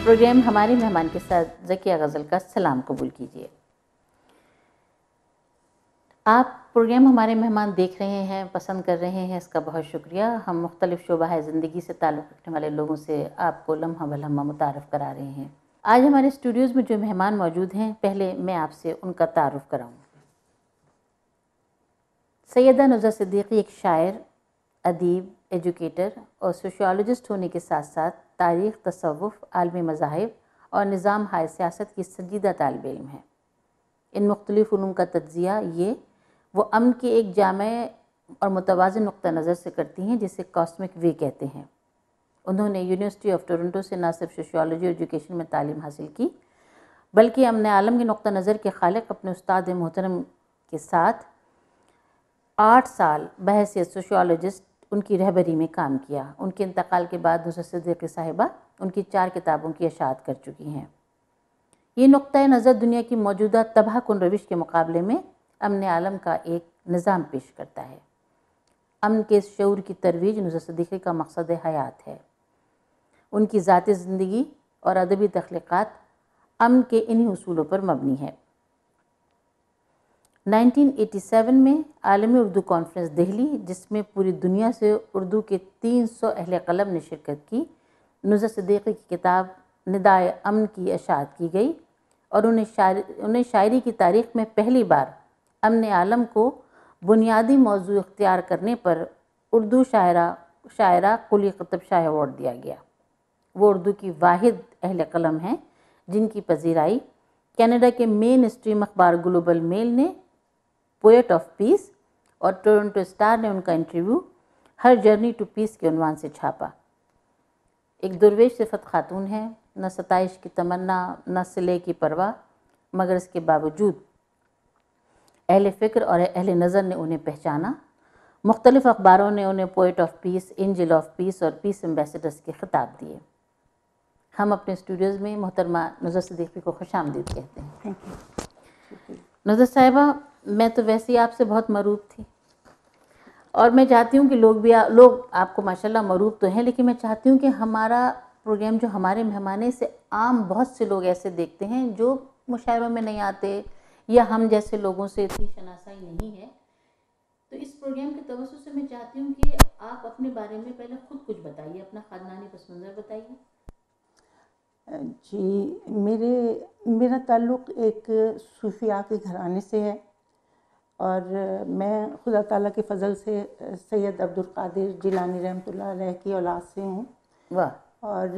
Programme ہمارے مہمان کے ساتھ ذکیہ غزل کا سلام قبول کیجیے۔ آپ پروگرام ہمارے مہمان دیکھ رہے ہیں، پسند کر رہے ہیں، اس کا بہت شکریہ۔ ہم مختلف شعبہ زندگی سے تعلق رکھنے والے لوگوں سے آپ کو لمحہ بلمحہ متعارف کرا رہے ہیں۔ آج ہمارے اسٹوڈیوز میں جو مہمان موجود ہیں، پہلے میں آپ سے ان کا تعارف کراؤں۔ سیدہ نظر صدیقی ایک شاعر، ادیب، ایجوکیٹر اور سوشیولوجسٹ ہونے کے ساتھ ساتھ تاریخ، تصوف، عالمی مذاہب اور نظام ہائے سیاست کی سنجیدہ طالب علم ہیں۔ ان مختلف علوم کا تجزیہ وہ امن کے ایک جامع اور متوازن نقطہ نظر سے کرتی ہیں، جسے کاسمک وے کہتے ہیں۔ انہوں نے یونیورسٹی آف ٹورنٹو سے نہ صرف سوشیولوجی اور ایجوکیشن میں تعلیم حاصل کی، بلکہ امن عالم کے نقطہ نظر کے خالق اپنے استاد محترم کے ساتھ 8 سال بحیثیت سوشیولوجسٹ ان کی رہبری میں کام کیا۔ ان کے انتقال کے بعد نظر صدیقی صاحبہ ان کی 4 کتابوں کی اشاعت کر چکی ہیں۔ یہ نقطۂ نظر دنیا کی موجودہ تباہ کن روش کے مقابلے میں امن عالم کا ایک نظام پیش کرتا ہے۔ امن کے اس شعور کی ترویج نظر صدیقی کا مقصد حیات ہے۔ ان کی ذاتی زندگی اور ادبی تخلیقات امن کے انہی اصولوں پر مبنی ہے۔ 1987 میں عالمی اردو کانفرنس دہلی، جس میں پوری دنیا سے اردو کے 300 اہل قلم نے شرکت کی، نظر صدیقی کی کتاب ندائے امن کی اشاعت کی گئی اور انہیں شاعری کی تاریخ میں پہلی بار امن عالم کو بنیادی موضوع اختیار کرنے پر اردو شاعرہ قلی قطب شاہ ایوارڈ دیا گیا۔ وہ اردو کی واحد اہل قلم ہیں جن کی پذیرائی کینیڈا کے مین اسٹریم اخبار گلوبل میل نے پوئٹ آف پیس اور ٹورنٹو اسٹار نے ان کا انٹرویو ہر جرنی ٹو پیس کے عنوان سے چھاپا۔ ایک درویش صفت خاتون ہے، نہ ستائش کی تمنا، نہ صلے کی پرواہ، مگر اس کے باوجود اہل فکر اور اہل نظر نے انہیں پہچانا۔ مختلف اخباروں نے انہیں poet of peace, angel of peace اور پیس ایمبیسیڈرز کے خطاب دیے۔ ہم اپنے اسٹوڈیوز میں محترمہ نظر صدیقی کو خوش آمدید کہتے ہیں۔ نظر صاحبہ، میں تو ویسے ہی آپ سے بہت مرعوب تھی، اور میں چاہتی ہوں کہ لوگ آپ کو ماشاءاللہ مرعوب تو ہیں، لیکن میں چاہتی ہوں کہ ہمارا پروگرام جو ہمارے مہمان سے عام بہت سے لوگ ایسے دیکھتے ہیں جو مشاعروں میں نہیں آتے یا ہم جیسے لوگوں سے اتنی شناسائی نہیں ہے، تو اس پروگرام کے توسط سے میں چاہتی ہوں کہ آپ اپنے بارے میں پہلے خود کچھ بتائیے، اپنا خاندانی پس منظر بتائیے۔ جی، میرا تعلق ایک صوفیاء کے گھرانے سے ہے، اور میں خدا تعالیٰ کے فضل سے سید عبدالقادر جیلانی رحمۃ اللہ علیہ کی اولاد سے ہوں۔ واہ۔ اور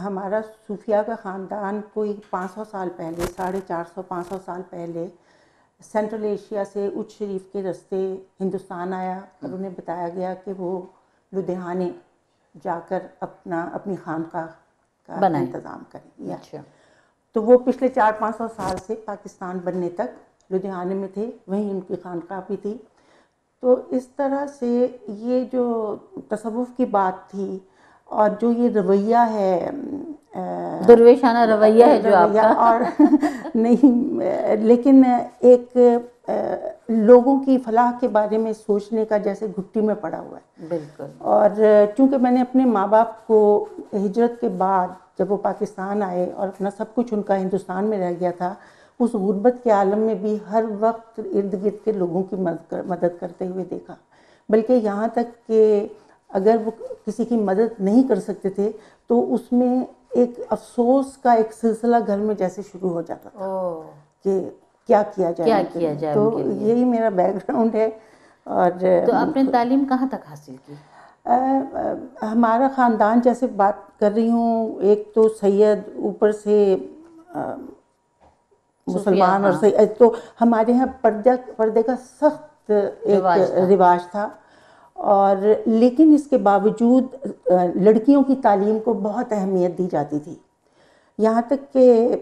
ہمارا صوفیاء کا خاندان کوئی 500 سال پہلے، 450-500 سال پہلے سینٹرل ایشیا سے اچ شریف کے رستے ہندوستان آیا، اور انہیں بتایا گیا کہ وہ لدھیانے جا کر اپنی خانقاہ کا انتظام کریں۔ اچھا۔ تو وہ پچھلے 400-500 سال سے پاکستان بننے تک لدھیانے میں تھے، وہیں ان کی خانقاہ بھی تھی۔ تو اس طرح سے یہ جو تصوف کی بات تھی، اور جو یہ رویہ ہے، درویشانہ رویہ ہے جو آپ کا، اور نہیں، لیکن ایک لوگوں کی فلاح کے بارے میں سوچنے کا جیسے گھٹی میں پڑا ہوا ہے۔ بالکل۔ اور چونکہ میں نے اپنے ماں باپ کو ہجرت کے بعد جب وہ پاکستان آئے اور اپنا سب کچھ ان کا ہندوستان میں رہ گیا تھا، اس غربت کے عالم میں بھی ہر وقت ارد گرد کے لوگوں کی مدد کرتے ہوئے دیکھا، بلکہ یہاں تک کہ اگر وہ کسی کی مدد نہیں کر سکتے تھے تو اس میں ایک افسوس کا ایک سلسلہ گھر میں جیسے شروع ہو جاتا تھا کہ کیا کیا جائے تو یہی میرا بیک گراؤنڈ ہے۔ اور تو آپ نے تعلیم کہاں تک حاصل کی؟ ہمارا خاندان، جیسے بات کر رہی ہوں، ایک تو سید، اوپر سے مسلمان، اور سید، تو ہمارے یہاں پردے کا سخت ایک رواج تھا، اور لیکن اس کے باوجود لڑکیوں کی تعلیم کو بہت اہمیت دی جاتی تھی، یہاں تک کہ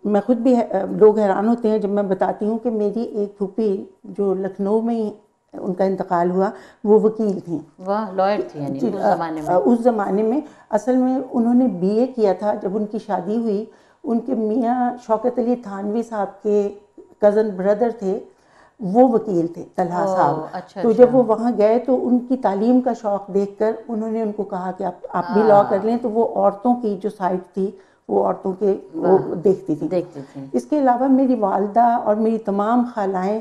میں خود بھی، لوگ حیران ہوتے ہیں جب میں بتاتی ہوں کہ میری ایک پھوپھی جو لکھنؤ میں ہی ان کا انتقال ہوا، وہ وکیل تھیں۔ واہ، لائر تھی یعنی اس زمانے میں؟ اس زمانے میں اصل میں انہوں نے BA کیا تھا۔ جب ان کی شادی ہوئی، ان کے میاں شوکت علی تھانوی صاحب کے کزن بردر تھے، وہ وکیل تھے طلحہ صاحب. اچھا تو جب وہ وہاں گئے تو ان کی تعلیم کا شوق دیکھ کر انہوں نے ان کو کہا کہ آپ بھی لاء کر لیں. تو وہ عورتوں کی جو سائڈ تھی وہ عورتوں کے وہ دیکھتی تھی. اس کے علاوہ میری والدہ اور میری تمام خالائیں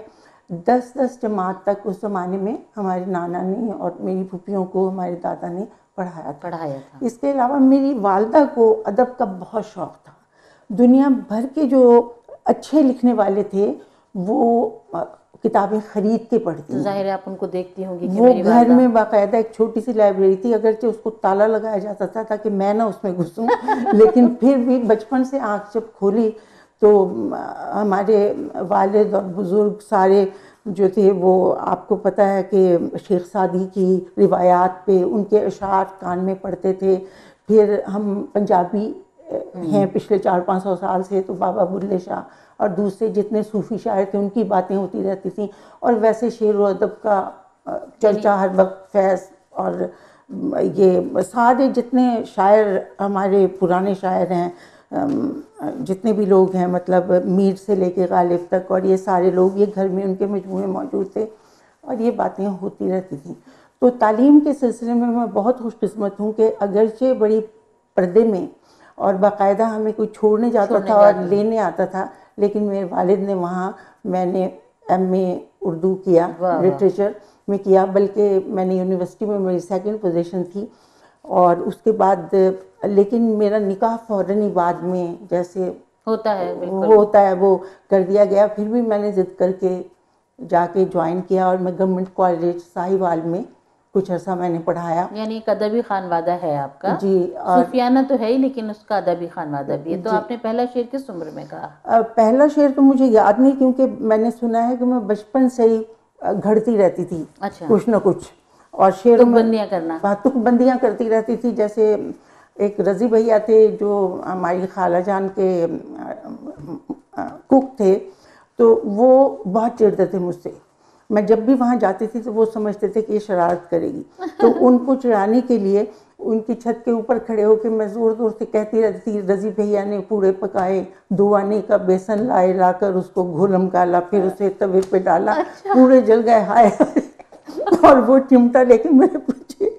10 جماعت تک اس زمانے میں ہمارے نانا نے اور میری پھوپھیوں کو ہمارے دادا نے پڑھایا تھا. اس کے علاوہ میری والدہ کو ادب کا بہت شوق تھا. دنیا بھر کے جو اچھے لکھنے والے تھے وہ کتابیں خرید کے پڑھتی ہیں. ظاہر ہے آپ ان کو دیکھتی ہوں گی. وہ گھر میں باقاعدہ ایک چھوٹی سی لائبریری تھی, اگرچہ اس کو تالا لگایا جاتا تھا تاکہ میں نہ اس میں گھسوں, لیکن پھر بھی بچپن سے آنکھ جب کھولی تو ہمارے والد اور بزرگ سارے جو تھے وہ آپ کو پتہ ہے کہ شیخ سعدی کی روایات پہ ان کے اشعار کان میں پڑھتے تھے. پھر ہم پنجابی ہیں پچھلے 400-500 سال سے, تو بابا بلے شاہ اور دوسرے جتنے صوفی شاعر تھے ان کی باتیں ہوتی رہتی تھیں. اور ویسے شعر و ادب کا چرچا ہر وقت. فیض اور یہ سارے جتنے شاعر ہمارے پرانے شاعر ہیں, جتنے بھی لوگ ہیں, مطلب میر سے لے کے غالب تک, اور یہ سارے لوگ یہ گھر میں ان کے مجموعے موجود تھے اور یہ باتیں ہوتی رہتی تھیں. تو تعلیم کے سلسلے میں بہت خوش قسمت ہوں کہ اگرچہ بڑی پردے میں اور باقاعدہ ہمیں کوئی چھوڑنے جاتا تھا اور لینے آتا تھا, لیکن میرے والد نے وہاں, میں نے MA اردو کیا, لٹریچر میں کیا, بلکہ میں نے یونیورسٹی میں میری 2nd پوزیشن تھی. اور اس کے بعد لیکن میرا نکاح فوراً ہی بعد میں جیسے ہوتا ہے وہ کر دیا گیا. پھر بھی میں نے ضد کر کے جا کے جوائن کیا اور میں گورنمنٹ کالج ساہیوال میں کچھ عرصہ میں نے پڑھایا. یعنی ایک ادبی خانوادہ ہے آپ کا. جی. صوفیانہ تو ہے ہی لیکن اس کا ادبی خانوادہ بھی ہے. تو آپ نے پہلا شعر کس عمر میں کہا؟ پہلا شعر تو مجھے یاد نہیں, کیونکہ میں نے سنا ہے کہ میں بچپن سے ہی گھڑتی رہتی تھی کچھ نہ کچھ, اور شعروں میں تک بندیاں کرتی رہتی تھی. جیسے ایک رضی بھیا تھے جو ہماری خالہ جان کے کوک تھے, تو وہ بہت چڑھتے تھے مجھ سے. میں جب بھی وہاں جاتی تھی تو وہ سمجھتے تھے کہ یہ شرارت کرے گی, تو ان کو چڑھانے کے لیے ان کی چھت کے اوپر کھڑے ہو کے میں زور زور سے کہتی رہتی تھی, رضی بھیا نے پوڑے پکائے, 2 آنے کا بیسن لائے, لا کر اس کو گھولم ڈالا, پھر اسے توے پہ ڈالا, پورے جل گئے ہائے. اور وہ چمٹا لے کے میرے پیچھے.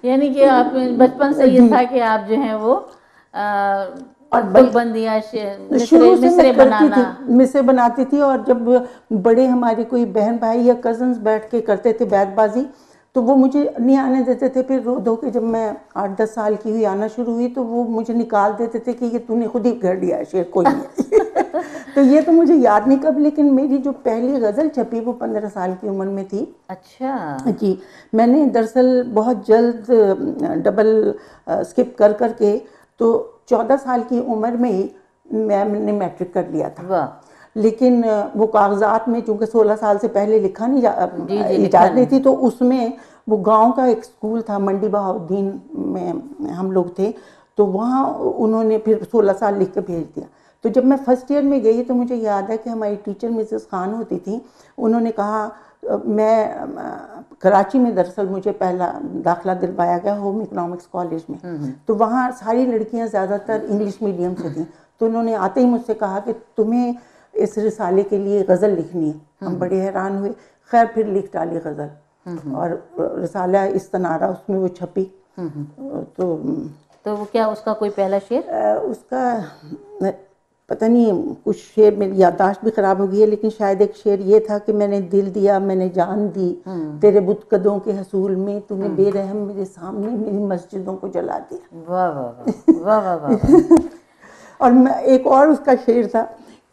یعنی کہ آپ بچپن سے یہ تھا کہ آپ جو ہیں وہ بندیاں شروع سے میں کرتی تھی, مصرے بناتی تھی. اور جب بڑے ہمارے کوئی بہن بھائی یا کزنز بیٹھ کے کرتے تھے بیت بازی, تو وہ مجھے نہیں آنے دیتے تھے. پھر رو دھو کے جب میں 8-10 سال کی ہوئی آنا شروع ہوئی تو وہ مجھے نکال دیتے تھے کہ یہ تو نے خود ہی کر لیا ہے شعر, کوئی نہیں. تو یہ تو مجھے یاد نہیں کب, لیکن میری جو پہلی غزل چھپی وہ 15 سال کی عمر میں تھی. اچھا. جی. میں نے دراصل بہت جلد ڈبل اسکپ کر کے, تو 14 سال کی عمر میں ہی میں نے میٹرک کر لیا تھا. لیکن وہ کاغذات میں چونکہ 16 سال سے پہلے لکھا نہیں اجازت نہیں تھی, تو اس میں وہ گاؤں کا ایک اسکول تھا, منڈی بہاؤالدین میں ہم لوگ تھے, تو وہاں انہوں نے پھر 16 سال لکھ کے بھیج دیا. تو جب میں فرسٹ ایئر میں گئی تو مجھے یاد ہے کہ ہماری ٹیچر مسز خان ہوتی تھیں, انہوں نے کہا, میں کراچی میں دراصل مجھے پہلا داخلہ دلوایا گیا ہوم اکنامکس کالج میں, تو وہاں ساری لڑکیاں زیادہ تر انگلش میڈیم سے تھیں. تو انہوں نے آتے ہی مجھ سے کہا کہ تمہیں اس رسالے کے لیے غزل لکھنی ہے. ہم بڑے حیران ہوئے. خیر پھر لکھ ڈالی غزل, اور رسالہ استنارہ اس میں وہ چھپی. تو وہ کیا اس کا کوئی پہلا شعر؟ اس کا پتہ نہیں, کچھ شعر میری یادداشت بھی خراب ہو گئی ہے, لیکن شاید ایک شعر یہ تھا کہ میں نے دل دیا میں نے جان دی, تیرے بت قدوں کے حصول میں, تو نے بے رحم میرے سامنے میری مسجدوں کو جلا دیا. واہ واہ واہ واہ واہ. اور ایک اور اس کا شعر تھا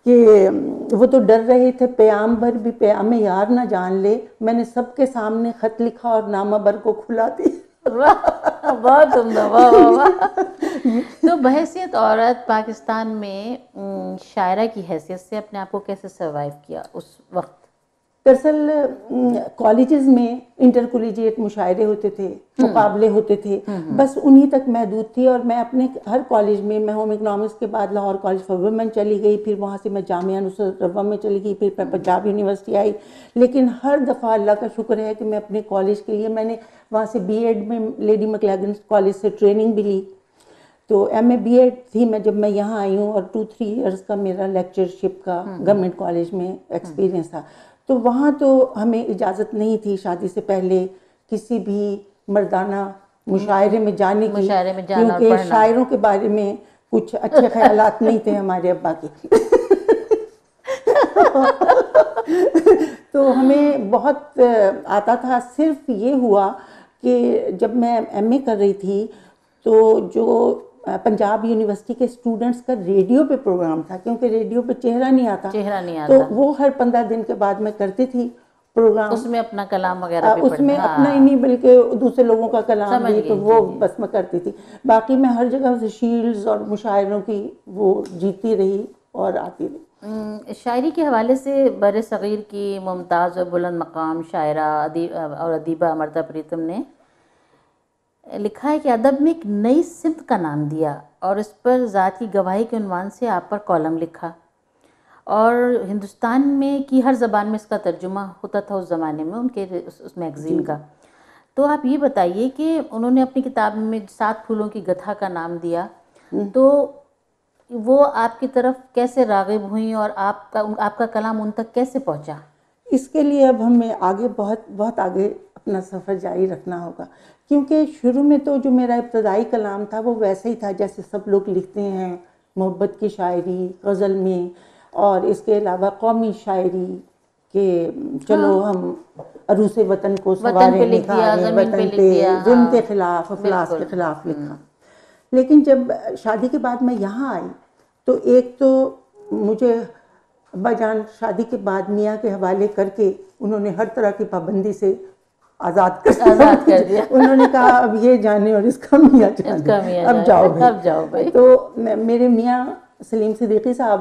کہ وہ تو ڈر رہے تھے پیام بھر بھی پیام یار نہ جان لے, میں نے سب کے سامنے خط لکھا اور نامہ بر کو کھلا دی. بہت عمدہ. واہ واہ واہ. تو بحیثیت عورت پاکستان میں شاعرہ کی حیثیت سے اپنے آپ کو کیسے سروائیو کیا اس وقت؟ دراصل کالجز میں انٹر کولیجیٹ مشاعرے ہوتے تھے, مقابلے ہوتے تھے, بس انہی تک محدود تھی. اور میں اپنے ہر کالج میں ہوم اکنامکس کے بعد لاہور کالج فار ویمن چلی گئی, پھر وہاں سے میں جامعہ نصرت ربہ میں چلی گئی, پھر پنجاب یونیورسٹی آئی. لیکن ہر دفعہ اللہ کا شکر ہے کہ میں اپنے کالج کے لیے, میں نے وہاں سے BEd میں لیڈی مکلیگن کالج سے ٹریننگ بھی لی, تو MA BEd تھی میں جب میں یہاں آئی ہوں, اور 2-3 ایئرس کا میرا لیکچرشپ کا گورنمنٹ کالج میں ایکسپیرینس تھا. تو وہاں تو ہمیں اجازت نہیں تھی شادی سے پہلے کسی بھی مردانہ مشاعرے میں جانے کی، مشاعرے میں جانا اور کیونکہ پڑھنا۔ شاعروں کے بارے میں کچھ اچھے خیالات نہیں تھے ہمارے ابا کے۔ تو ہمیں بہت آتا تھا۔ صرف یہ ہوا کہ جب میں ایم اے کر رہی تھی تو جو پنجاب یونیورسٹی کے اسٹوڈنٹس کا ریڈیو پہ پروگرام تھا، کیونکہ ریڈیو پہ چہرہ نہیں آتا، تو وہ ہر 15 دن کے بعد میں کرتی تھی پروگرام، اس میں اپنا کلام وغیرہ بھی اس میں اپنا ہی نہیں بلکہ دوسرے لوگوں کا کلام بھی، تو وہ بس میں کرتی تھی۔ باقی میں ہر جگہ سے شیلڈز اور مشاعروں کی وہ جیتی رہی اور آتی رہی۔ شاعری کے حوالے سے بر صغیر کی ممتاز اور بلند مقام شاعرہ اور ادیبہ امرتا پریتم نے لکھا ہے کہ ادب میں ایک نئی سمت کا نام دیا، اور اس پر ذات کی گواہی کے عنوان سے آپ پر کالم لکھا، اور ہندوستان میں کی ہر زبان میں اس کا ترجمہ ہوتا تھا اس زمانے میں ان کے اس میگزین کا۔ تو آپ یہ بتائیے کہ انہوں نے اپنی کتاب میں 7 پھولوں کی گتھا کا نام دیا، تو وہ آپ کی طرف کیسے راغب ہوئیں اور آپ کا کلام ان تک کیسے پہنچا؟ اس کے لیے اب ہمیں آگے بہت آگے اپنا سفر جاری رکھنا ہوگا، کیونکہ شروع میں تو جو میرا ابتدائی کلام تھا وہ ویسے ہی تھا جیسے سب لوگ لکھتے ہیں، محبت کی شاعری، غزل میں، اور اس کے علاوہ قومی شاعری کہ چلو ہم عروس وطن کو سواریں نکھاریں، وطن پہ ظلم کے خلاف، افلاس کے خلاف لکھا۔ لیکن جب شادی کے بعد میں یہاں آئی تو ایک تو مجھے ابا جان شادی کے بعد میاں کے حوالے کر کے انہوں نے ہر طرح کی پابندی سے آزاد کر دیا۔ انہوں نے کہا اب یہ جانے اور اس کا میاں جانے، اب جاؤ بھائی۔ تو میرے میاں سلیم صدیقی صاحب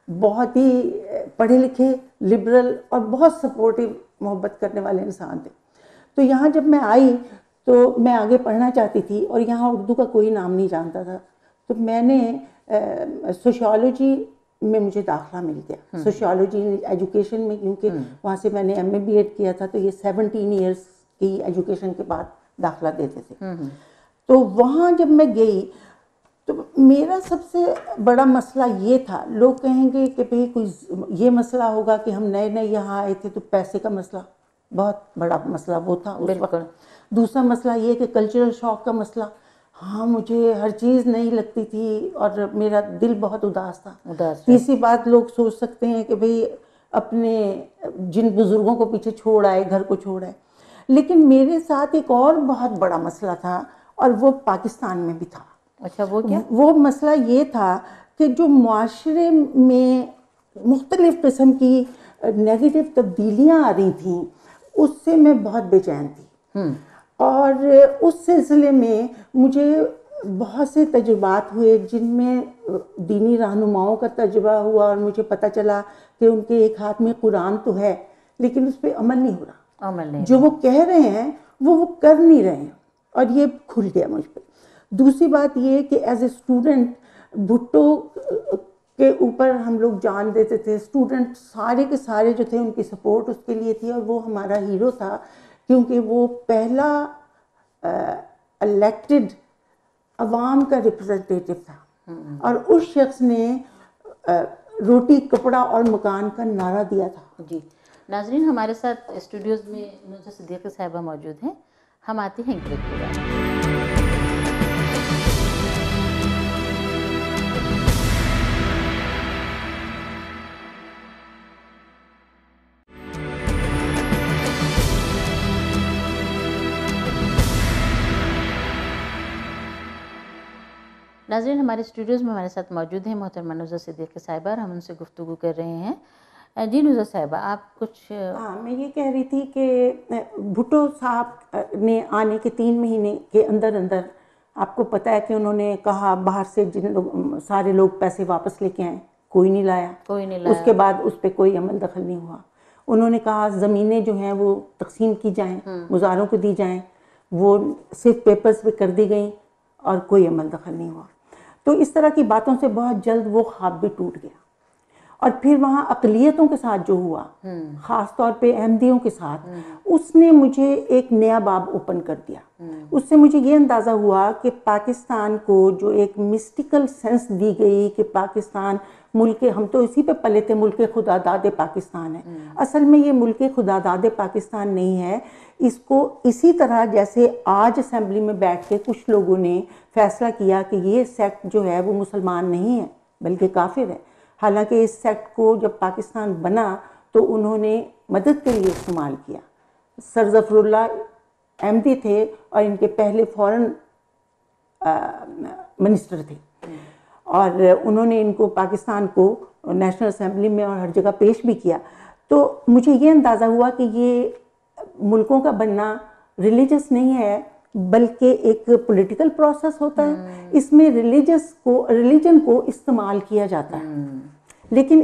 بہت ہی پڑھے لکھے، لبرل اور بہت سپورٹیو، محبت کرنے والے انسان تھے۔ تو یہاں جب میں آئی تو میں آگے پڑھنا چاہتی تھی، اور یہاں اردو کا کوئی نام نہیں جانتا تھا، تو میں نے سوشیالوجی میں مجھے داخلہ مل گیا، سوشیالوجی ایجوکیشن میں، کیونکہ وہاں سے میں نے ایم اے بی ایڈ کیا تھا، تو یہ 17 ایئرس کی ایجوکیشن کے بعد داخلہ دیتے تھے۔ تو وہاں جب میں گئی تو میرا سب سے بڑا مسئلہ یہ تھا، لوگ کہیں گے کہ بھئی کوئی یہ مسئلہ ہوگا کہ ہم نئے نئے یہاں آئے تھے تو پیسے کا مسئلہ، بہت بڑا مسئلہ وہ تھا اس وقت۔ دوسرا مسئلہ یہ کہ کلچرل شوق کا مسئلہ، ہاں مجھے ہر چیز نہیں لگتی تھی اور میرا دل بہت اداس تھا۔ تیسری بات، لوگ سوچ سکتے ہیں کہ بھئی اپنے جن بزرگوں کو پیچھے چھوڑ آئے، گھر کو چھوڑ آئے، لیکن میرے ساتھ ایک اور بہت بڑا مسئلہ تھا، اور وہ پاکستان میں بھی تھا۔ اچھا، وہ کیا؟ وہ مسئلہ یہ تھا کہ جو معاشرے میں مختلف قسم کی نیگیٹو تبدیلیاں آ رہی تھیں، اس سے میں بہت بے چین تھی، اور اس سلسلے میں مجھے بہت سے تجربات ہوئے جن میں دینی رہنماؤں کا تجربہ ہوا، اور مجھے پتہ چلا کہ ان کے ایک ہاتھ میں قرآن تو ہے لیکن اس پہ عمل نہیں ہو رہا، جو وہ کہہ رہے ہیں وہ کر نہیں رہے ہیں، اور یہ کھل گیا مجھ پہ۔ دوسری بات یہ کہ ایز اے اسٹوڈنٹ بھٹو کے اوپر ہم لوگ جان دیتے تھے، اسٹوڈنٹ سارے کے سارے جو تھے ان کی سپورٹ اس کے لیے تھی، اور وہ ہمارا ہیرو تھا، کیونکہ وہ پہلا الیکٹڈ عوام کا ریپرزنٹیٹیو تھا، اور اس شخص نے روٹی کپڑا اور مکان کا نعرہ دیا تھا۔ جی ناظرین، ہمارے ساتھ اسٹوڈیوز میں نصرت صدیقی صاحبہ موجود ہیں، ہم آتے ہیں ایک بریک کے بعد۔ ناظرین، ہمارے اسٹوڈیوز میں ہمارے ساتھ موجود ہیں محترمہ نصرت صدیقی صاحبہ، اور ہم ان سے گفتگو کر رہے ہیں۔ جی نصرت صاحبہ، آپ کچھ؟ ہاں، میں یہ کہہ رہی تھی کہ بھٹو صاحب نے آنے کے 3 مہینے کے اندر اندر، آپ کو پتہ ہے کہ انہوں نے کہا باہر سے جن لوگ سارے لوگ پیسے واپس لے کے آئیں، کوئی نہیں لایا۔ اس کے بعد اس پہ کوئی عمل دخل نہیں ہوا۔ انہوں نے کہا زمینیں جو ہیں وہ تقسیم کی جائیں، مزاروں کو دی جائیں، وہ صرف پیپرز پہ کر دی گئیں اور کوئی عمل دخل نہیں ہوا۔ تو اس طرح کی باتوں سے بہت جلد وہ خواب بھی ٹوٹ گیا، اور پھر وہاں اقلیتوں کے ساتھ جو ہوا، خاص طور پہ احمدیوں کے ساتھ، اس نے مجھے ایک نیا باب اوپن کر دیا۔ اس سے مجھے یہ اندازہ ہوا کہ پاکستان کو جو ایک مسٹیکل سینس دی گئی کہ پاکستان ملک، ہم تو اسی پہ پلے تھے، ملک خدا داد پاکستان ہے، اصل میں یہ ملک خدا داد پاکستان نہیں ہے۔ اس کو اسی طرح جیسے آج اسمبلی میں بیٹھ کے کچھ لوگوں نے فیصلہ کیا کہ یہ سیکٹ جو ہے وہ مسلمان نہیں ہے بلکہ کافر ہے، حالانکہ اس سیکٹ کو جب پاکستان بنا تو انہوں نے مدد کے لیے استعمال کیا۔ سر ظفر اللہ احمدی تھے اور ان کے پہلے فورن منسٹر تھے، اور انہوں نے ان کو پاکستان کو نیشنل اسمبلی میں اور ہر جگہ پیش بھی کیا۔ تو مجھے یہ اندازہ ہوا کہ یہ ملکوں کا بننا ریلیجس نہیں ہے بلکہ ایک پولیٹیکل پروسیس ہوتا ہے، اس میں ریلیجن کو استعمال کیا جاتا ہے۔ لیکن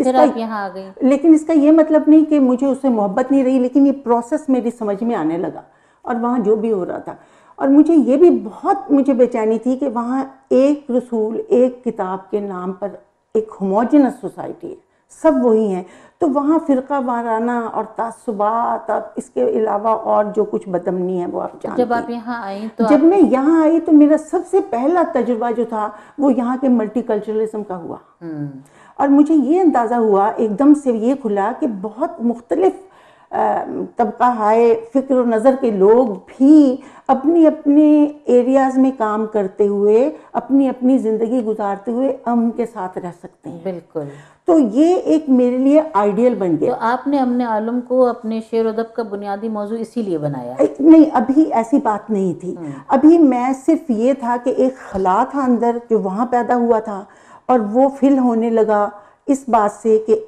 اس کا یہ مطلب نہیں کہ مجھے اس سے محبت نہیں رہی، لیکن یہ پروسیس میری سمجھ میں آنے لگا اور وہاں جو بھی ہو رہا تھا۔ اور مجھے یہ بھی بہت بے چینی تھی کہ وہاں ایک رسول، ایک کتاب کے نام پر ایک ہوموجنس سوسائٹی ہے، سب وہی ہیں، تو وہاں فرقہ وارانہ اور تعصبات اور اس کے علاوہ اور جو کچھ بدامنی ہے وہ آپ جانتے ہیں۔ جب آپ یہاں آئیں تو جب میں یہاں آئی تو میرا سب سے پہلا تجربہ جو تھا وہ یہاں کے ملٹی کلچرلزم کا ہوا، اور مجھے یہ اندازہ ہوا ایک دم سے یہ کھلا کہ بہت مختلف طبقہ ہائے فکر و نظر کے لوگ بھی اپنی اپنے ایریاز میں کام کرتے ہوئے، اپنی اپنی زندگی گزارتے ہوئے امن کے ساتھ رہ سکتے ہیں۔ بالکل، تو یہ ایک میرے لیے آئیڈیل بن گیا۔ تو آپ نے امن عالم کو اپنے شعر و ادب کا بنیادی موضوع اسی لیے بنایا؟ نہیں، ابھی ایسی بات نہیں تھی، ابھی میں صرف یہ تھا کہ ایک خلا تھا اندر جو وہاں پیدا ہوا تھا، اور وہ فل ہونے لگا اس بات سے کہ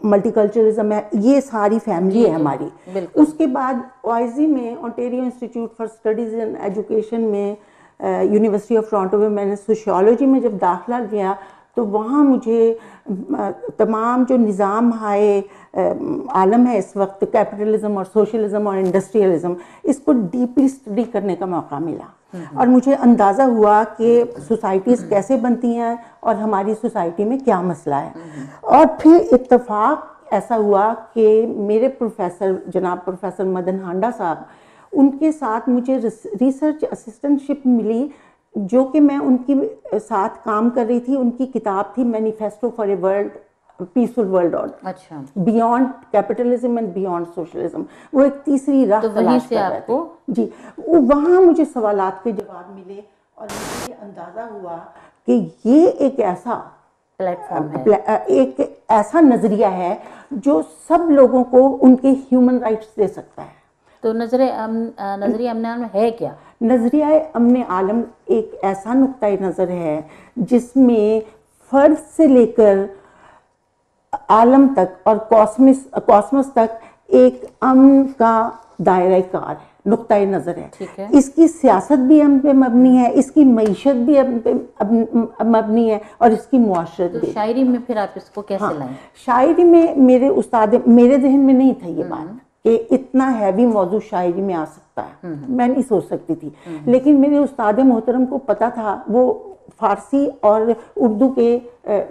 ملٹی کلچرلزم ہے، یہ ساری فیملی ہے ہماری۔ اس کے بعد OISE میں، Ontario institute for studies in education میں، یونیورسٹی آف ٹورانٹو میں، میں نے سوشیولوجی میں جب داخلہ لیا تو وہاں مجھے تمام جو نظام ہائے عالم ہے اس وقت، کیپٹلزم اور سوشلزم اور انڈسٹریلزم، اس کو ڈیپلی اسٹڈی کرنے کا موقع ملا، اور مجھے اندازہ ہوا کہ سوسائٹیز کیسے بنتی ہیں اور ہماری سوسائٹی میں کیا مسئلہ ہے۔ اور پھر اتفاق ایسا ہوا کہ میرے پروفیسر جناب پروفیسر مدن ہانڈا صاحب، ان کے ساتھ مجھے ریسرچ اسسٹنٹ شپ ملی، جو کہ میں ان کی ساتھ کام کر رہی تھی۔ ان کی کتاب تھی manifesto for a world peaceful world order, اچھا، beyond capitalism and beyond socialism, وہ ایک تیسری راہ تلاش کر رہے تھے۔ جی، وہاں مجھے سوالات کے جواب ملے اور مجھے یہ اندازہ ہوا کہ یہ ایک ایسا پلیٹ فارم ہے، ایک ایسا نظریہ ہے جو سب لوگوں کو ان کے ہیومن رائٹس دے سکتا ہے۔ تو نظریہ امن عالم ہے کیا؟ نظریہ امن عالم ایک ایسا نقطۂ نظر ہے جس میں فرد سے لے کر عالم تک اور کاسمس تک ایک امن کا دائرہ کار ہے، نقطۂ نظر ہے۔ اس کی سیاست بھی امن پہ مبنی ہے، اس کی معیشت بھی امن پہ مبنی ہے، اور اس کی معاشرت بھی۔ شاعری میں پھر آپ اس کو کیسے لائیں؟ شاعری میں میرے ذہن میں نہیں تھا یہ بات کہ اتنا ہیوی موضوع شاعری میں آ سکتا ہے، میں نہیں سوچ سکتی تھی، لیکن میرے استاد محترم کو پتا تھا، وہ فارسی اور اردو کے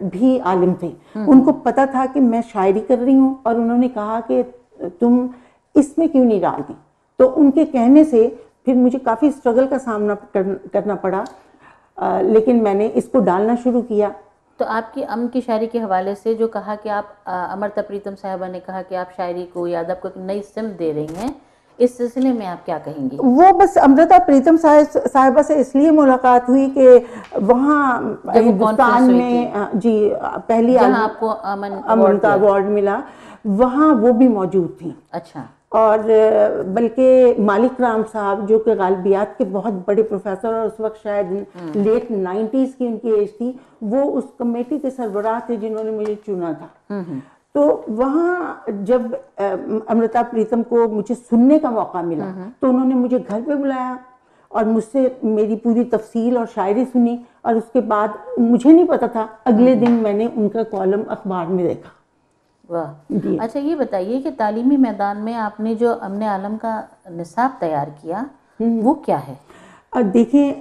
بھی عالم تھے، ان کو پتا تھا کہ میں شاعری کر رہی ہوں، اور انہوں نے کہا کہ تم اس میں کیوں نہیں ڈالتی؟ تو ان کے کہنے سے پھر مجھے کافی اسٹرگل کا سامنا کرنا پڑا، لیکن میں نے اس کو ڈالنا شروع کیا۔ تو آپ کی امن کی شاعری کے حوالے سے جو کہا کہ آپ امرتا پریتم صاحبہ نے کہا کہ آپ شاعری کو یا ادب کو ایک نئی سمت دے رہی ہیں، اس سلسلے میں آپ کیا کہیں گی؟ وہ بس امرتا پریتم صاحبہ سے اس لیے ملاقات ہوئی کہ وہاں ہندوستان میں جی پہلی آپ کو امن کا ایوارڈ ملا، وہاں وہ بھی موجود تھیں۔ اچھا، اور بلکہ مالک رام صاحب جو کہ غالبیات کے بہت بڑے پروفیسر، اور اس وقت شاید لیٹ 90s کی ان کی ایج تھی، وہ اس کمیٹی کے سربراہ تھے جنہوں نے مجھے چنا تھا۔ تو وہاں جب امرتا پریتم کو مجھے سننے کا موقع ملا تو انہوں نے مجھے گھر پہ بلایا اور مجھ سے میری پوری تفصیل اور شاعری سنی، اور اس کے بعد مجھے نہیں پتا تھا، اگلے دن میں نے ان کا کالم اخبار میں دیکھا۔ واہ، اچھا یہ بتائیے کہ تعلیمی میدان میں آپ نے جو امن عالم کا نصاب تیار کیا وہ کیا ہے؟ دیکھیں،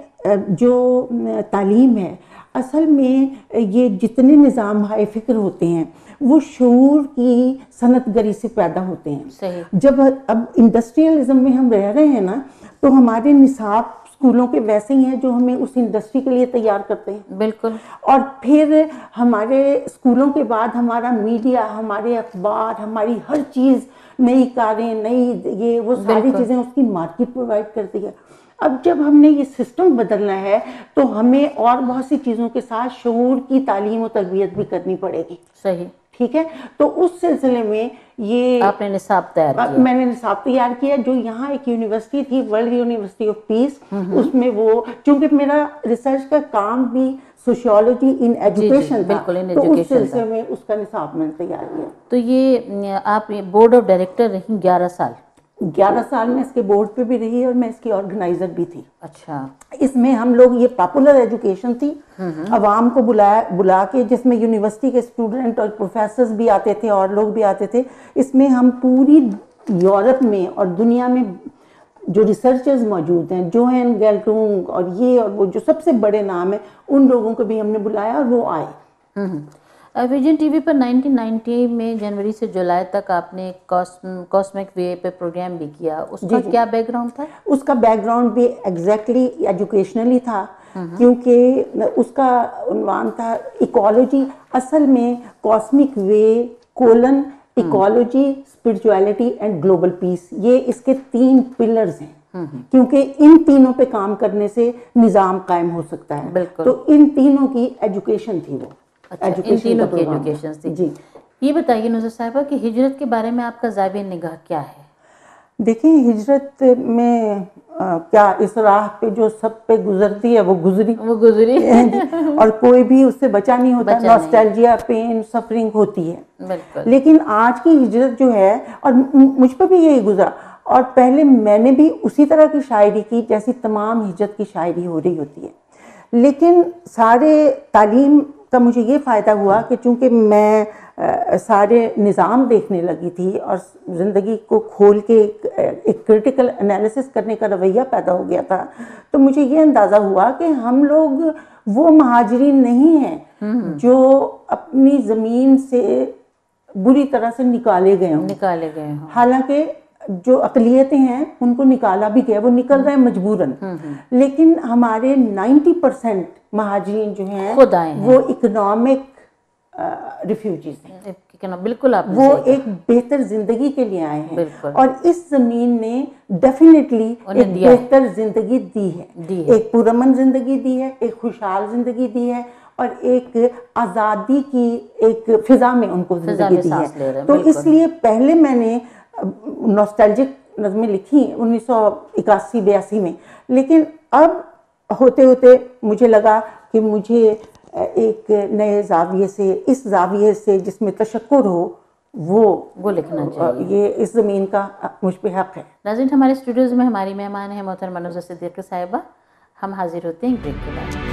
جو تعلیم ہے اصل میں یہ جتنے نظام ہائے فکر ہوتے ہیں وہ شعور کی صنعت گری سے پیدا ہوتے ہیں. صحیح. جب اب انڈسٹریلزم میں ہم رہ رہے ہیں نا تو ہمارے نصاب اسکولوں کے ویسے ہی ہیں جو ہمیں اس انڈسٹری کے لیے تیار کرتے ہیں. بالکل. اور پھر ہمارے اسکولوں کے بعد ہمارا میڈیا، ہمارے اخبار، ہماری ہر چیز، نئی کاریں، نئی یہ وہ ساری چیزیں اس کی مارکیٹ پرووائڈ کرتی ہے. اب جب ہم نے یہ سسٹم بدلنا ہے تو ہمیں اور بہت سی چیزوں کے ساتھ شعور کی تعلیم و تربیت بھی کرنی پڑے گی. صحیح. ٹھیک ہے. تو اس سلسلے میں یہ آپ نے نصاب تیار کیا. میں نے نصاب تیار کیا جو یہاں ایک یونیورسٹی تھی، ورلڈ یونیورسٹی آف پیس. اس میں وہ چونکہ میرا ریسرچ کا کام بھی سوشیولوجی ان ایجوکیشن تھا تو اس سلسلے میں اس کا نصاب میں نے تیار کیا. تو یہ آپ بورڈ آف ڈائریکٹر رہی 11 سال. 11 سال میں اس کے بورڈ پہ بھی رہی اور میں اس کی آرگنائزر بھی تھی. اچھا. اس میں ہم لوگ یہ پاپولر ایجوکیشن تھی، عوام کو بلا کے، جس میں یونیورسٹی کے اسٹوڈنٹ اور پروفیسرز بھی آتے تھے اور لوگ بھی آتے تھے. اس میں ہم پوری یورپ میں اور دنیا میں جو ریسرچرز موجود ہیں، جوہن گیلٹونگ اور یہ اور وہ جو سب سے بڑے نام ہیں، ان لوگوں کو بھی ہم نے بلایا اور وہ آئے. ویژن ٹی وی پر 1990 میں جنوری سے جولائی تک آپ نے کاسمک وے پہ پروگرام بھی کیا. اس کا کیا بیک گراؤنڈ تھا؟ اس کا بیک گراؤنڈ بھی ایگزیکٹلی ایجوکیشنلی تھا کیونکہ اس کا عنوان تھا ایکالوجی. اصل میں cosmic way colon ecology, spirituality and global peace, یہ اس کے 3 پلرز ہیں کیونکہ ان تینوں پہ کام کرنے سے نظام قائم ہو سکتا ہے. تو ان تینوں کی ایجوکیشن تھی وہ. ان تینوں کی ایجوکیشن تھی. جی. یہ بتائیے نظر صاحبہ کہ ہجرت کے بارے میں آپ کا زاویہ نگاہ کیا ہے؟ دیکھیں ہجرت میں کیا اس راہ پہ جو سب پہ گزرتی ہے وہ گزری اور کوئی بھی اس سے بچا نہیں ہوتا. نوسٹیلجیا، پین، سفرنگ ہوتی ہے. لیکن آج کی ہجرت جو ہے، اور مجھ پہ بھی یہی گزرا، اور پہلے میں نے بھی اسی طرح کی شاعری کی جیسی تمام ہجرت کی شاعری ہو رہی ہوتی ہے. لیکن سارے تعلیم کا مجھے یہ فائدہ ہوا کہ چونکہ میں سارے نظام دیکھنے لگی تھی اور زندگی کو کھول کے ایک کرٹیکل انالیسس کرنے کا رویہ پیدا ہو گیا تھا، تو مجھے یہ اندازہ ہوا کہ ہم لوگ وہ مہاجرین نہیں ہیں جو اپنی زمین سے بری طرح سے نکالے گئے ہوں. حالانکہ جو اقلیتیں ہیں ان کو نکالا بھی گیا، وہ نکل رہے ہیں مجبوراً. لیکن ہمارے 90% مہاجرین جو ہیں وہ اکنامک ریفیوجیز ہیں. بالکل. وہ ایک بہتر زندگی کے لیے آئے ہیں اور اس زمین نے ڈیفینیٹلی ایک بہتر زندگی دی ہے، ایک پرامن زندگی دی ہے، ایک خوشحال زندگی دی ہے اور ایک آزادی کی ایک فضا میں ان کو زندگی دی ہے. تو اس لیے پہلے میں نے نوسٹیلجک نظمیں لکھی 1981-82 میں، لیکن اب ہوتے ہوتے مجھے لگا کہ مجھے ایک نئے زاویے سے، اس زاویے سے جس میں تشکر ہو وہ لکھنا چاہیے. یہ اس زمین کا مجھ پہ حق ہے. ناظرین، ہمارے اسٹوڈیوز میں ہماری مہمان ہیں محترمہ نظر صدیقی صاحبہ. ہم حاضر ہوتے ہیں بریک کے بعد.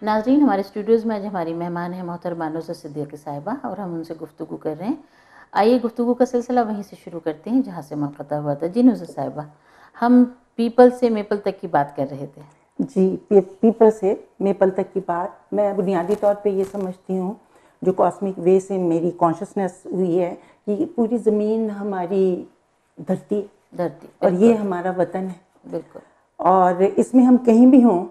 ناظرین، ہمارے اسٹوڈیوز میں آج ہماری مہمان ہیں محترمہ نظر صدیقی صاحبہ اور ہم ان سے گفتگو کر رہے ہیں. آئیے گفتگو کا سلسلہ وہیں سے شروع کرتے ہیں جہاں سے منقطع ہوا تھا. جی نظر صاحبہ، ہم پیپل سے میپل تک کی بات کر رہے تھے. جی، پیپل سے میپل تک کی بات میں بنیادی طور پہ یہ سمجھتی ہوں، جو کاسمک وے سے میری کانشسنس ہوئی ہے کہ پوری زمین ہماری دھرتی اور یہ ہمارا وطن ہے. بالکل. اور اس میں ہم کہیں بھی ہوں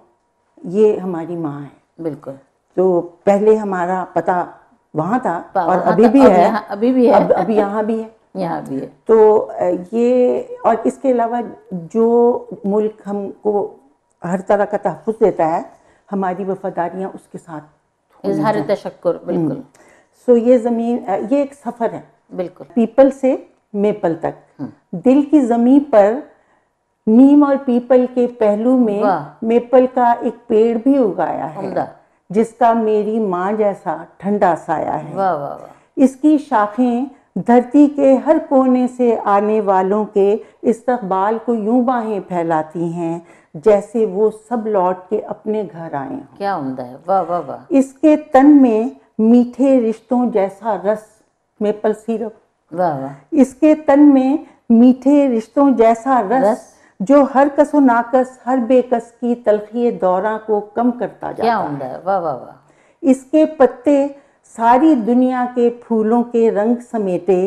یہ ہماری ماں ہے. بالکل. تو پہلے ہمارا پتہ وہاں تھا اور ابھی بھی ہے، ابھی یہاں بھی ہے. تو یہ، اور اس کے علاوہ جو ملک ہم کو ہر طرح کا تحفظ دیتا ہے، ہماری وفاداریاں اس کے ساتھ اظہار تشکر. بالکل. سو یہ زمین، یہ ایک سفر ہے. بالکل. پیپل سے میپل تک، دل کی زمین پر نیم اور پیپل کے پہلو میں میپل کا ایک پیڑ بھی اگایا ہے جس کا میری ماں جیسا ٹھنڈا سایہ ہے. اس کی شاخیں دھرتی کے ہر کونے سے آنے والوں کے استقبال کو یوں باہیں پھیلاتی ہیں جیسے وہ سب لوٹ کے اپنے گھر آئے ہوں. کیا عمدہ ہے، واہ واہ واہ. اس کے تن میں میٹھے رشتوں جیسا رس، میپل سیرپ. واہ واہ. اس کے تن میں میٹھے رشتوں جیسا رس جو ہر کس و ناکس، ہر بے کس کی تلخی دوراں کو کم کرتا جاتا ہے. کیا عمدہ ہے، واہ واہ واہ. اس کے پتے ساری دنیا کے پھولوں کے رنگ سمیٹے،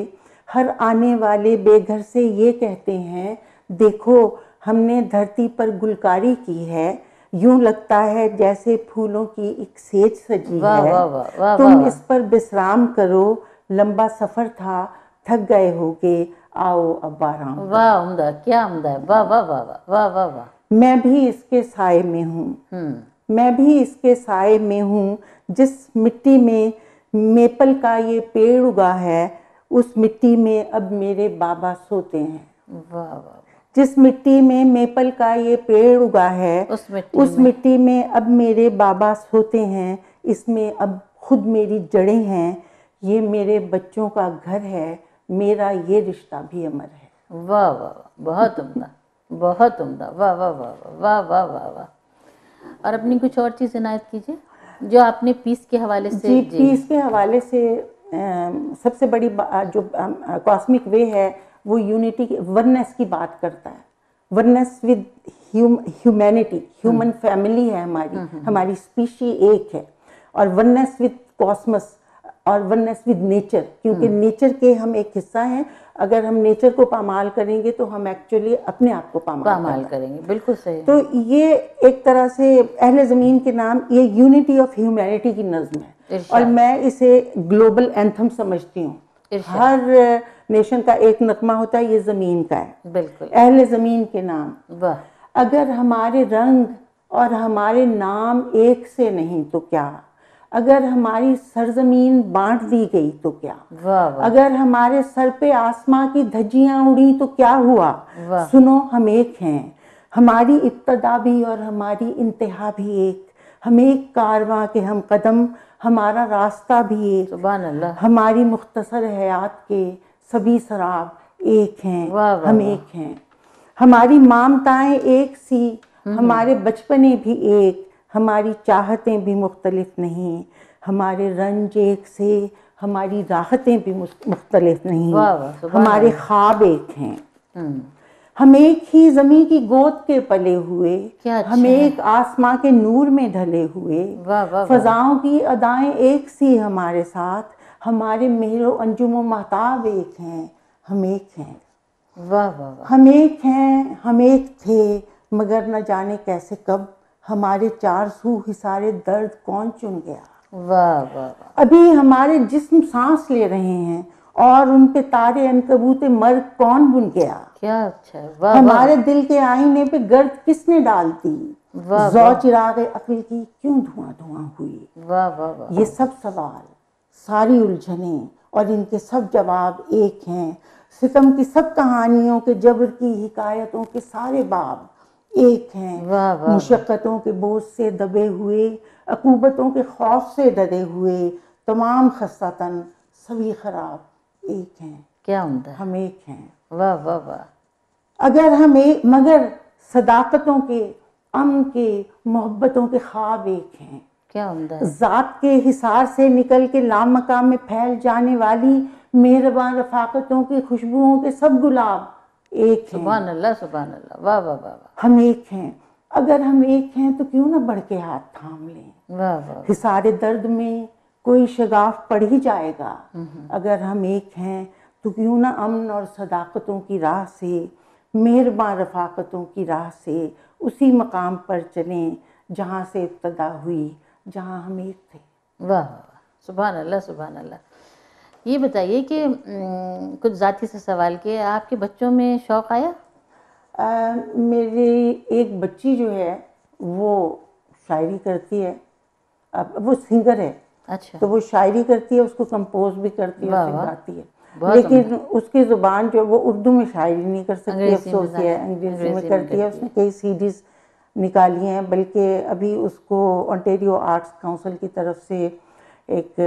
ہر آنے والے بے گھر سے یہ کہتے ہیں، دیکھو ہم نے دھرتی پر گلکاری کی ہے، یوں لگتا ہے جیسے پھولوں کی ایک سیج سجی ہے. تم اس پر بسرام کرو، لمبا سفر تھا، تھک گئے ہوگے، آؤ اب آرام. واہ عمدہ، کیا عمدہ ہے، واہ واہ واہ واہ واہ واہ. میں بھی اس کے سائے میں ہوں، میں بھی اس کے سائے میں ہوں، جس مٹی میں میپل کا یہ پیڑ اگا ہے، اس مٹی میں اب میرے بابا سوتے ہیں. واہ واہ. جس مٹی میں میپل کا یہ پیڑ اگا ہے، اس مٹی میں اب میرے بابا سوتے ہیں، اس میں اب خود میری جڑیں ہیں، یہ میرے بچوں کا گھر ہے، میرا یہ رشتہ بھی امر ہے. واہ واہ واہ، بہت عمدہ، بہت عمدہ، واہ واہ واہ واہ واہ واہ واہ. اور اپنی کچھ اور چیز عنایت کیجیے جو آپ نے پیس کے حوالے سے. جی پیس کے حوالے سے سب سے بڑی جو کاسمک وے ہے وہ یونٹی کی، وننس کی بات کرتا ہے. Oneness with humanity, human family ہے ہماری، ہماری اسپیشی ایک ہے. اور وننس ود کاسمس، اور وننس ود نیچر، کیونکہ نیچر کے ہم ایک حصہ ہیں. اگر ہم نیچر کو پامال کریں گے تو ہم ایکچولی اپنے آپ کو پامال کریں گے. بالکل صحیح. تو یہ ایک طرح سے اہل زمین کے نام یہ یونٹی آف ہیومینٹی کی نظم ہے، اور میں اسے گلوبل اینتھم سمجھتی ہوں. ہر نیشن کا ایک نغمہ ہوتا ہے، یہ زمین کا ہے. بالکل. اہل زمین کے نام. واہ. اگر ہمارے رنگ اور ہمارے نام ایک سے نہیں تو کیا، اگر ہماری سرزمین بانٹ دی گئی تو کیا، اگر ہمارے سر پہ آسماں کی دھجیاں اڑی تو کیا ہوا. سنو ہم ایک ہیں، ہماری ابتدا بھی اور ہماری انتہا بھی ایک، ہم ایک کارواں کے ہم قدم، ہمارا راستہ بھی ایک. سبحان اللہ. ہماری مختصر حیات کے سبھی سراب ایک ہیں، ہم ایک ہیں. ہماری مامتائیں ایک سی، ہمارے بچپنے بھی ایک، ہماری چاہتیں بھی مختلف نہیں، ہمارے رنج ایک سے، ہماری راحتیں بھی مختلف نہیں، ہمارے خواب ایک ہیں. ہم ایک ہی زمیں کی گود کے پلے ہوئے، ہم ایک آسماں کے نور میں ڈھلے ہوئے، فضاؤں کی ادائیں ایک سی ہمارے ساتھ، ہمارے مہر و انجم و مہتاب ایک ہیں، ہم ایک ہیں. ہم ایک ہیں، ہم ایک تھے، مگر نہ جانے کیسے کب ہمارے چار سو حصارے درد کون چن گیا. ابھی ہمارے جسم سانس لے رہے ہیں اور ان پہ تارے عنکبوت مرگ کون بن گیا. کیا اچھا ہے. ہمارے دل کے آئینے پہ گرد کس نے ڈال دی، ذو چراغ عقل کی کیوں دھواں دھواں ہوئی. یہ سب سوال، ساری الجھنیں اور ان کے سب جواب ایک ہیں. ستم کی سب کہانیوں کے، جبر کی حکایتوں کے سارے باب ایک ہیں. مشقتوں کے بوجھ سے دبے ہوئے، عقوبتوں کے خوف سے ڈرے ہوئے، تمام خستہ تن سبھی خراب ایک ہیں. کیا عمدہ. ہم ایک ہیں. واہ واہ واہ. اگر ہم ایک، مگر صداقتوں کے، امن کے، محبتوں کے خواب ایک ہیں. کیا عمدہ. ذات کے حصار سے نکل کے لامکان میں پھیل جانے والی مہربان رفاقتوں کی خوشبوؤں کے سب گلاب ایک ہیں. سبحان اللہ سبحان اللہ. واہ واہ واہ. ہم ایک ہیں. اگر ہم ایک ہیں تو کیوں نہ بڑھ کے ہاتھ تھام لیں. واہ واہ. حصار درد میں کوئی شگاف پڑ ہی جائے گا. اگر ہم ایک ہیں تو کیوں نہ امن اور صداقتوں کی راہ سے، مہربان رفاقتوں کی راہ سے اسی مقام پر چلیں جہاں سے ابتدا ہوئی، جہاں ہم ایک تھے. واہ سبحان اللہ سبحان اللہ. یہ بتائیے کہ کچھ ذاتی سے سوال کہ آپ کے بچوں میں شوق آیا؟ میری ایک بچی جو ہے وہ شاعری کرتی ہے، وہ سنگر ہے. اچھا. تو وہ شاعری کرتی ہے، اس کو کمپوز بھی کرتی ہے، گاتی ہے. لیکن اس کی زبان جو وہ اردو میں شاعری نہیں کر سکتی، افسوس ہے. انگریزی میں کرتی ہے. اس نے کئی سیڈیز نکالی ہیں، بلکہ ابھی اس کو انٹیریو آرٹس کونسل کی طرف سے ایک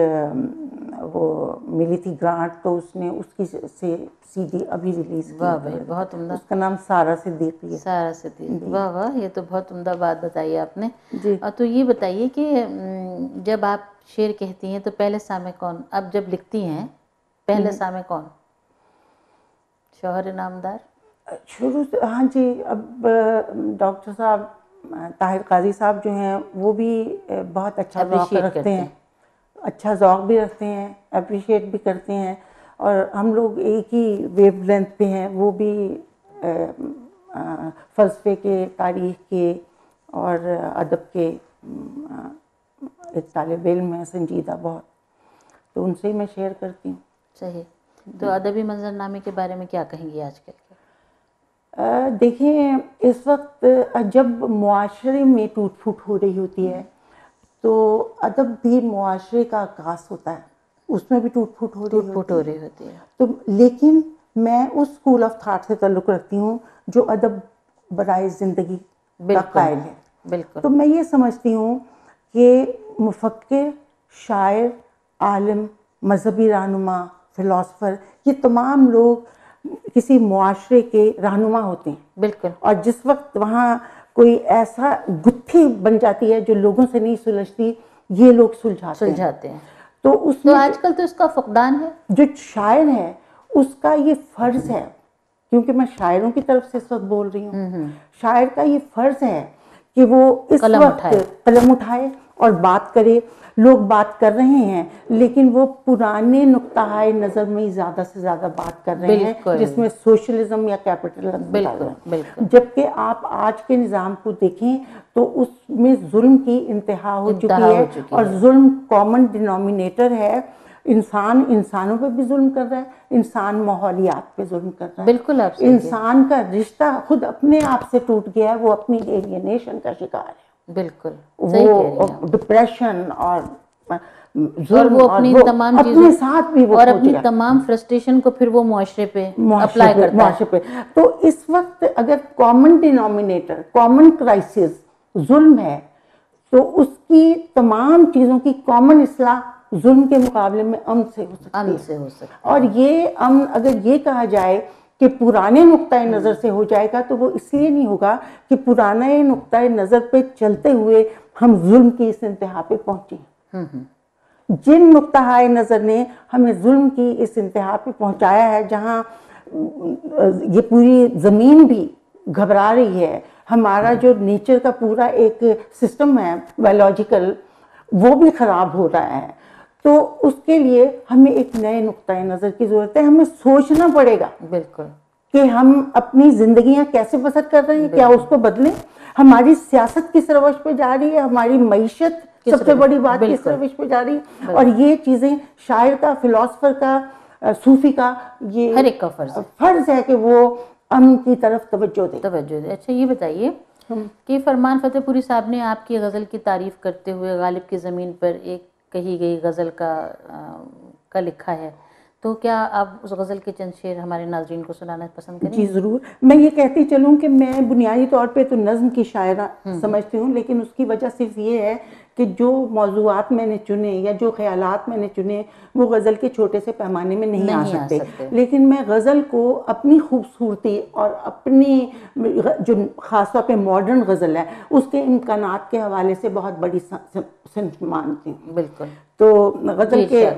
وہ ملی تھی گرانٹ، تو اس نے اس کی سے سی ڈی ابھی ریلیز کی. واہ بھائی بہت عمدہ. اس کا نام سارا صدیقی ہے. سارا صدیقی. واہ واہ، یہ تو بہت عمدہ بات بتائی آپ نے. جی. تو یہ بتائیے کہ جب آپ شعر کہتی ہیں تو پہلے سامع کون؟ اب جب لکھتی ہیں پہلے سامع کون؟ شوہر نامدار؟ شروع سے ہاں جی. اب ڈاکٹر صاحب طاہر قاضی صاحب جو ہیں وہ بھی بہت اچھا ذوق رکھتے ہیں، اچھا ذوق بھی رکھتے ہیں، اپریشیٹ بھی کرتے ہیں، اور ہم لوگ ایک ہی ویو لینتھ پہ ہیں. وہ بھی فلسفے کے، تاریخ کے اور ادب کے ایک طالب علم ہیں، سنجیدہ بہت، تو ان سے ہی میں شیئر کرتی ہوں. صحیح. تو ادبی منظرنامے کے بارے میں کیا کہیں گی آج کل کے؟ دیکھیں، اس وقت جب معاشرے میں ٹوٹ پھوٹ ہو رہی ہوتی ہے تو ادب بھی معاشرے کا عکاس ہوتا ہے، اس میں بھی ٹوٹ پھوٹ ہو رہی ہوتی ہے. تو لیکن میں اس اسکول آف تھاٹ سے تعلق رکھتی ہوں جو ادب برائے زندگی کا قائل ہے. بالکل. تو میں یہ سمجھتی ہوں کہ مفکر، شاعر، عالم، مذہبی رہنما، فلاسفر، یہ تمام لوگ کسی معاشرے کے رہنما ہوتے ہیں. بالکل. اور جس وقت وہاں کوئی ایسا گتھی بن جاتی ہے جو لوگوں سے نہیں سلجھتی، یہ لوگ سلجھاتے ہیں. تو اس میں آج کل تو اس کا فقدان ہے. جو شاعر ہے اس کا یہ فرض ہے، کیونکہ میں شاعروں کی طرف سے اس وقت بول رہی ہوں، شاعر کا یہ فرض ہے کہ وہ اس وقت قلم اٹھائے اور بات کرے. لوگ بات کر رہے ہیں لیکن وہ پرانے نقطہ نظر میں ہی زیادہ سے زیادہ بات کر رہے ہیں، جس میں سوشلزم یا کیپٹلزم ہے. جبکہ آپ آج کے نظام کو دیکھیں تو اس میں ظلم کی انتہا ہو چکی ہے، اور ظلم کامن ڈینومینیٹر ہے. انسان انسانوں پہ بھی ظلم کر رہا ہے، انسان ماحولیات پہ ظلم کر رہا ہے. بالکل. انسان کا رشتہ خود اپنے آپ سے ٹوٹ گیا ہے، وہ اپنی ایلینیشن کا شکار ہے. بالکل. وہ ڈپریشن اور اور وہ اپنی تمام اپنے ساتھ بھی اور اپنی تمام فرسٹریشن کو پھر وہ معاشرے پہ اپلائی کرتا ہے. تو اس وقت اگر کامن ڈینومینیٹر، کامن کرائسس ظلم ہے تو اس کی تمام چیزوں کی کامن اصلاح ظلم کے مقابلے میں امن سے ہو سکتی ہے. اور یہ امن اگر یہ کہا جائے کہ پرانے نقطۂ نظر سے ہو جائے گا تو وہ اس لیے نہیں ہوگا کہ پرانے نقطۂ نظر پہ چلتے ہوئے ہم ظلم کی اس انتہا پہ پہنچے. جن نقطۂ نظر نے ہمیں ظلم کی اس انتہا پہ پہنچایا ہے، جہاں یہ پوری زمین بھی گھبرا رہی ہے، ہمارا جو نیچر کا پورا ایک سسٹم ہے بایولوجیکل وہ بھی خراب ہو رہا ہے، تو اس کے لیے ہمیں ایک نئے نقطۂ نظر کی ضرورت ہے. ہمیں سوچنا پڑے گا. بالکل. کہ ہم اپنی زندگیاں کیسے بسر کر رہے ہیں، کیا اس کو بدلیں. ہماری سیاست کس روش پہ جا رہی ہے، ہماری معیشت سب سے بڑی بات کس روش پہ جا رہی ہے. اور یہ چیزیں شاعر کا، فلاسفر کا، صوفی کا یہ ہر ایک کا فرض ہے کہ وہ امن کی طرف توجہ دے. اچھا یہ بتائیے کہ فرمان فتح پوری صاحب نے آپ کی غزل کی تعریف کرتے ہوئے غالب کی زمین پر ایک کہی گئی غزل کا لکھا ہے، تو کیا آپ اس غزل کے چند شعر ہمارے ناظرین کو سنانا پسند کریں؟ جی ضرور. میں یہ کہتی چلوں کہ میں بنیادی طور پہ تو نظم کی شاعرہ سمجھتی ہوں، لیکن اس کی وجہ صرف یہ ہے کہ جو موضوعات میں نے چنے یا جو خیالات میں نے چنے وہ غزل کے چھوٹے سے پیمانے میں نہیں آ سکتے. لیکن میں غزل کو اپنی خوبصورتی اور اپنی جو خاص طور پہ ماڈرن غزل ہے اس کے امکانات کے حوالے سے بہت بڑی صنف مانتی ہوں. بالکل. تو غزل کے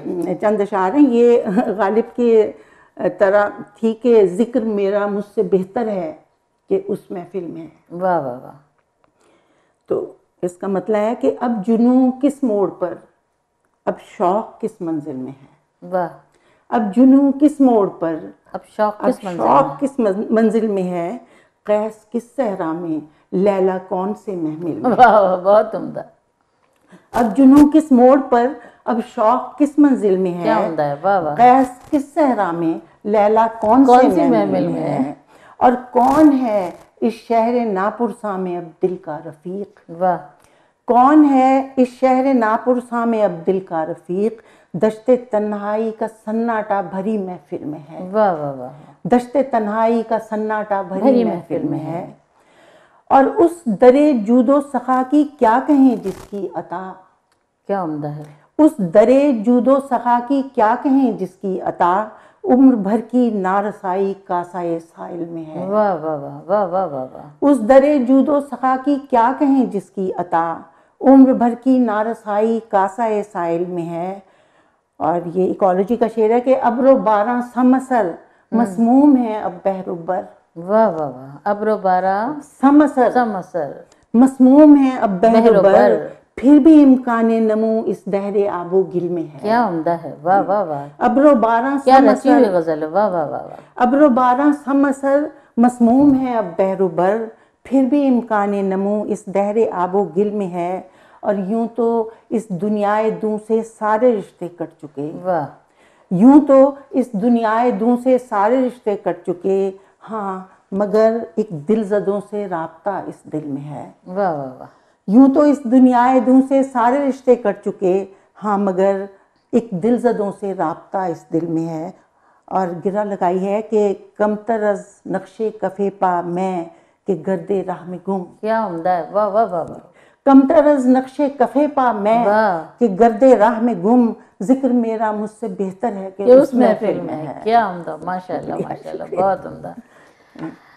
چند اشعار ہیں. یہ غالب کی طرح تھی کہ ذکر میرا مجھ سے بہتر ہے کہ اس محفل میں. واہ واہ واہ. تو اس کا مطلب ہے کہ اب جنوں کس موڑ پر، اب شوق کس منزل میں ہے. واہ. اب جنوں کس موڑ پر، اب شوق کس منزل میں ہے. قیس کس صحرا میں، لیلا کون سے محمل میں. واہ بہت عمدہ. اب جنوں کس موڑ پر، اب شوق کس منزل میں ہے. کیا عمدہ ہے. واہ واہ. قیس کس صحرا میں، لیلا کون سے محمل میں ہے. اور کون ہے اس شہر ناپرساں میں اب دل کا رفیق. واہ. کون ہے اس شہر ناپرساں میں اب دل کا رفیق. دشت تنہائی کا سناٹا بھری محفل میں ہے. واہ واہ واہ. دشت تنہائی کا سناٹا بھری محفل میں ہے. اور اس درے جود و سخا کی کیا کہیں جس کی عطا. کیا عمدہ ہے. اس درے جود و سخا کی کیا کہیں جس کی عطا عمر بھر کی نارسائی کاسائے سائل میں ہے۔ واہ واہ واہ واہ واہ واہ واہ۔ اس درے جود و سخا کی کیا کہیں جس کی عطا عمر بھر کی نارسائی کاسائے سائل میں ہے۔ اور یہ ایکالوجی کا شعر ہے کہ ابر و باراں سمسر مسموم ہے اب بحر و بر۔ واہ واہ واہ، ابر و بارہ سمسر سمسر مسموم ہے اب بحر و بر، پھر بھی امکان نمو اس دہر آب و گل میں ہے۔ کیا عمدہ ہے، واہ واہ واہ، ابر و باراں کیا رچی سمسر ہوئی غزل ہے، واہ واہ واہ واہ۔ ابر و باراں سمسر مسموم ہے اب بحر و بر، پھر بھی امکان نمو اس دہر آب و گل میں ہے۔ اور یوں تو اس دنیائے دوں سے سارے رشتے کٹ چکے، واہ، یوں تو اس دنیائے دوں سے سارے رشتے کٹ چکے، ہاں مگر ایک دل زدوں سے رابطہ اس دل میں ہے۔ واہ واہ واہ، یوں تو اس دنیائے دوں سے سارے رشتے کٹ چکے، ہاں مگر ایک دل زدوں سے رابطہ اس دل میں ہے۔ اور گرہ لگائی ہے کہ کمتر از نقش کف پا میں کہ گرد راہ میں گم۔ کیا عمدہ ہے، واہ واہ واہ واہ، کمتر از نقش کف پا میں واہ، کہ گرد راہ میں گم، ذکر میرا مجھ سے بہتر ہے کہ کہ اس محفل میں ہے۔ کیا عمدہ، ماشاء اللہ ماشاء اللہ، بہت عمدہ۔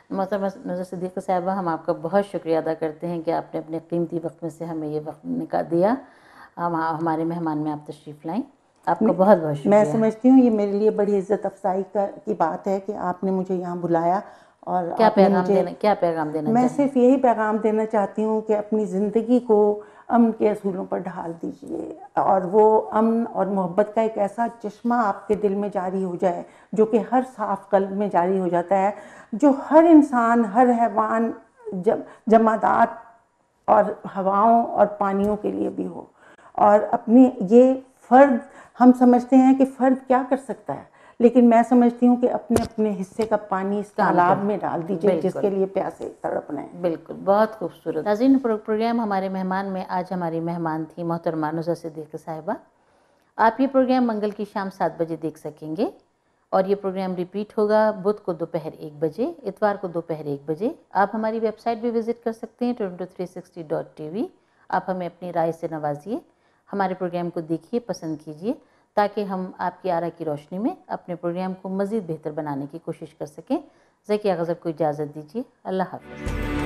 محترمہ نظر صدیقی صاحبہ، ہم آپ کا بہت شکریہ ادا کرتے ہیں کہ آپ نے اپنے قیمتی وقت میں سے ہمیں یہ وقت نکال دیا، ہمارے مہمان میں آپ تشریف لائیں، آپ کا بہت بہت شکریہ۔ میں سمجھتی ہوں یہ میرے لیے بڑی عزت افزائی کی بات ہے کہ آپ نے مجھے یہاں بلایا، اور کیا آپ نے پیغام مجھے، دینا، کیا پیغام دینا میں چاہیں؟ صرف یہی پیغام دینا چاہتی ہوں کہ اپنی زندگی کو امن کے اصولوں پر ڈھال دیجئے، اور وہ امن اور محبت کا ایک ایسا چشمہ آپ کے دل میں جاری ہو جائے جو کہ ہر صاف قلب میں جاری ہو جاتا ہے، جو ہر انسان، ہر حیوان، جمادات اور ہواؤں اور پانیوں کے لیے بھی ہو۔ اور اپنی یہ فرد، ہم سمجھتے ہیں کہ فرد کیا کر سکتا ہے، لیکن میں سمجھتی ہوں کہ اپنے اپنے حصے کا پانی اس تالاب میں ڈال دیجئے جس کے لیے پیاسے تڑپ رہے ہیں۔ بالکل، بہت خوبصورت۔ ناظرین، پروگرام ہمارے مہمان میں آج ہماری مہمان تھی محترمہ نظر صدیقی صاحبہ۔ آپ یہ پروگرام منگل کی شام 7 بجے دیکھ سکیں گے، اور یہ پروگرام ریپیٹ ہوگا بدھ کو دوپہر 1 بجے، اتوار کو دوپہر 1 بجے۔ آپ ہماری ویب سائٹ بھی وزٹ کر سکتے ہیں toronto360.tv۔ آپ ہمیں اپنی رائے سے نوازیے، ہمارے پروگرام کو دیکھیے، پسند کیجیے، تاکہ ہم آپ کی آراء کی روشنی میں اپنے پروگرام کو مزید بہتر بنانے کی کوشش کر سکیں۔ ذکیہ غضب کو اجازت دیجیے، اللہ حافظ۔